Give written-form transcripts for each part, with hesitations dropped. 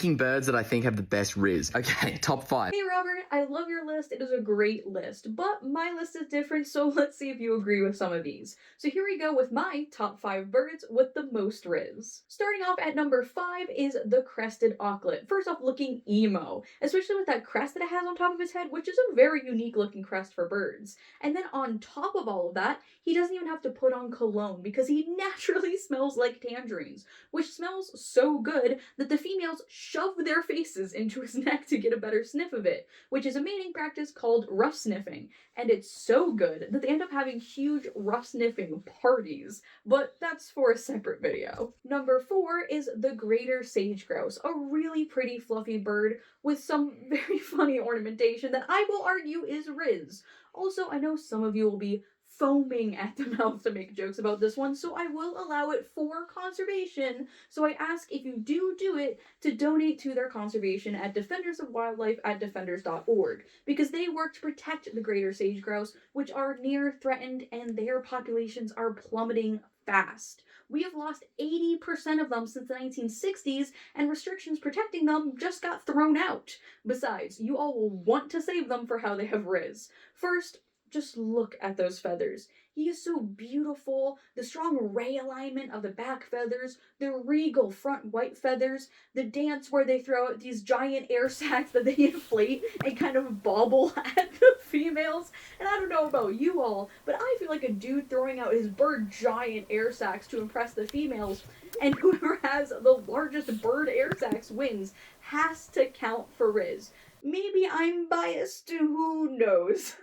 ranking birds that I think have the best Rizz. Okay, top 5. Hey Robert, I love your list. It is a great list, but my list is different, so let's see if you agree with some of these. So here we go with my top 5 birds with the most Rizz. Starting off at number 5 is the Creasted Auklet. First off, looking emo, especially with that crest that it has on top of his head, which is a very unique looking crest for birds. And then on top of all of that, he doesn't even have to put on cologne because he naturally smells like tangerines, which smells so good that the females shove their faces into his neck to get a better sniff of it, which is a mating practice called rough sniffing. And it's so good that they end up having huge rough sniffing parties, but that's for a separate video. Number 4 is the Greater Sage Grouse, a really pretty fluffy bird with some very funny ornamentation that I will argue is Rizz. Also, I know some of you will be foaming at the mouth to make jokes about this one, so I will allow it for conservation. So I ask if you do it to donate to their conservation at Defenders of Wildlife at defenders.org, because they work to protect the Greater Sage Grouse, which are near threatened and their populations are plummeting fast. We have lost 80% of them since the 1960s, and restrictions protecting them just got thrown out. Besides, you all will want to save them for how they have Rizz. First, just look at those feathers. He is so beautiful. The strong ray alignment of the back feathers, the regal front white feathers, the dance where they throw out these giant air sacs that they inflate and kind of bobble at the females. And I don't know about you all, but I feel like a dude throwing out his bird giant air sacs to impress the females, and whoever has the largest bird air sacs wins, has to count for Rizz. Maybe I'm biased, who knows?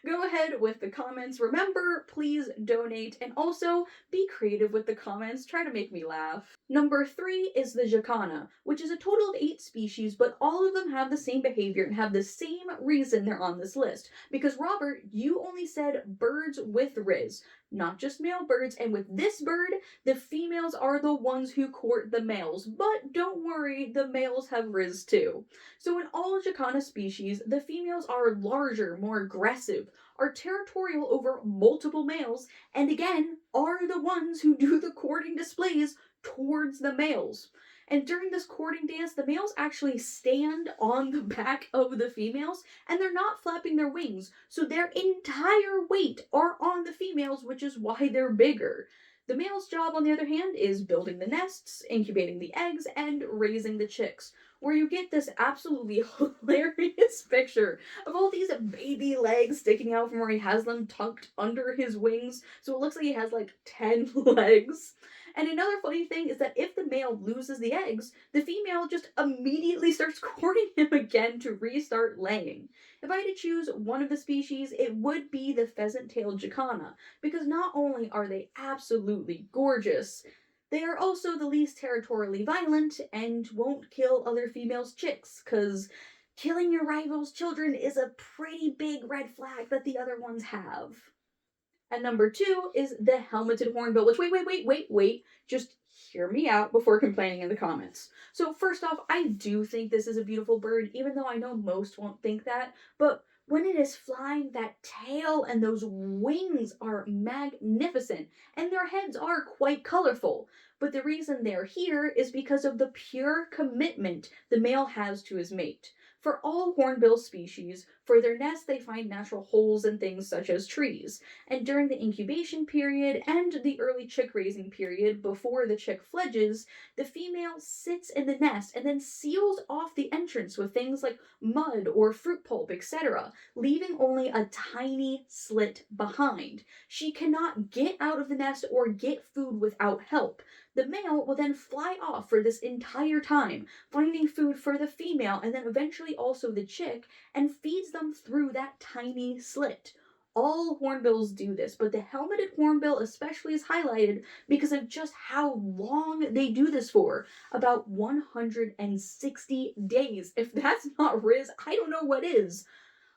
Go ahead with the comments. Remember, please donate, and also be creative with the comments. Try to make me laugh. Number 3 is the Jacana, which is a total of 8 species, but all of them have the same behavior and have the same reason they're on this list. Because Robert, you only said birds with Rizz, not just male birds, and with this bird, the females are the ones who court the males, but don't worry, the males have Rizz too. So in all Jacana species, the females are larger, more aggressive, are territorial over multiple males, and again, are the ones who do the courting displays towards the males. And during this courting dance, the males actually stand on the back of the females, and they're not flapping their wings, so their entire weight are on the females, which is why they're bigger. The male's job, on the other hand, is building the nests, incubating the eggs, and raising the chicks, where you get this absolutely hilarious picture of all these baby legs sticking out from where he has them tucked under his wings, so it looks like he has like 10 legs. And another funny thing is that if the male loses the eggs, the female just immediately starts courting him again to restart laying. If I had to choose one of the species, it would be the Pheasant-Tail Jacana, because not only are they absolutely gorgeous, they are also the least territorially violent and won't kill other females' chicks, because killing your rival's children is a pretty big red flag that the other ones have. And number 2 is the helmeted hornbill, which wait, just hear me out before complaining in the comments. So first off, I do think this is a beautiful bird, even though I know most won't think that, but when it is flying, that tail and those wings are magnificent, and their heads are quite colorful. But the reason they're here is because of the pure commitment the male has to his mate. For all hornbill species, for their nests they find natural holes in things such as trees, and during the incubation period and the early chick raising period before the chick fledges, the female sits in the nest and then seals off the entrance with things like mud or fruit pulp, etc., leaving only a tiny slit behind. She cannot get out of the nest or get food without help. The male will then fly off for this entire time, finding food for the female and then eventually also the chick, and feeds them through that tiny slit. All hornbills do this, but the helmeted hornbill especially is highlighted because of just how long they do this for. About 160 days. If that's not Rizz, I don't know what is.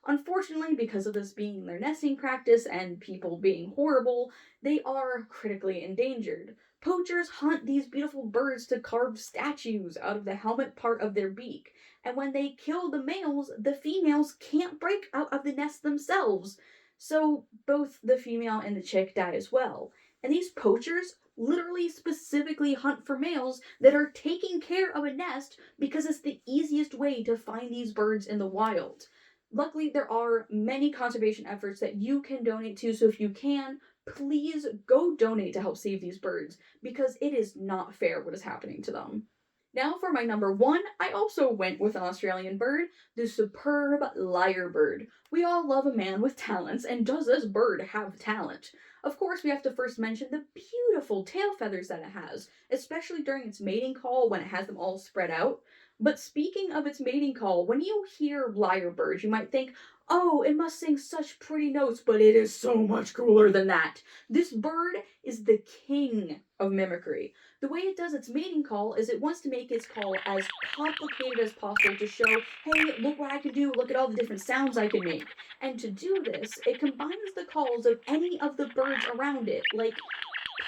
Unfortunately, because of this being their nesting practice and people being horrible, they are critically endangered. Poachers hunt these beautiful birds to carve statues out of the helmet part of their beak, and when they kill the males, the females can't break out of the nest themselves. So both the female and the chick die as well. And these poachers literally specifically hunt for males that are taking care of a nest because it's the easiest way to find these birds in the wild. Luckily, there are many conservation efforts that you can donate to, so if you can, please go donate to help save these birds because it is not fair what is happening to them. Now for my number one, I also went with an Australian bird, the superb lyrebird. We all love a man with talents, and does this bird have talent? Of course, we have to first mention the beautiful tail feathers that it has, especially during its mating call when it has them all spread out. But speaking of its mating call, when you hear lyrebird, you might think, oh, it must sing such pretty notes, but it is so much cooler than that. This bird is the king of mimicry. The way it does its mating call is it wants to make its call as complicated as possible to show, hey, look what I can do, look at all the different sounds I can make. And to do this, it combines the calls of any of the birds around it, like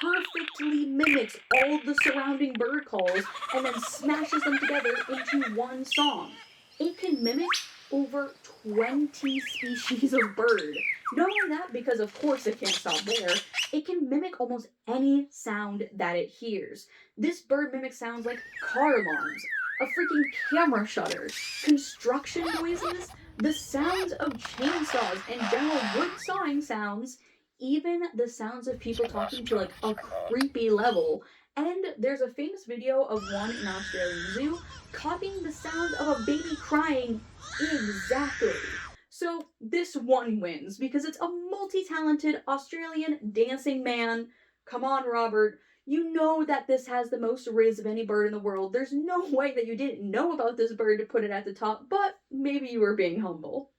perfectly mimics all the surrounding bird calls and then smashes them together into one song. It can mimic over 20 species of bird. Not only that, because of course it can't stop there, it can mimic almost any sound that it hears. This bird mimics sounds like car alarms, a freaking camera shutter, construction noises, the sounds of chainsaws and general wood sawing sounds, even the sounds of people talking to like a creepy level. And there's a famous video of one in an Australian zoo copying the sounds of a baby crying exactly. So this one wins because it's a multi-talented Australian dancing man. Come on, Robert. You know that this has the most rizz of any bird in the world. There's no way that you didn't know about this bird to put it at the top, but maybe you were being humble.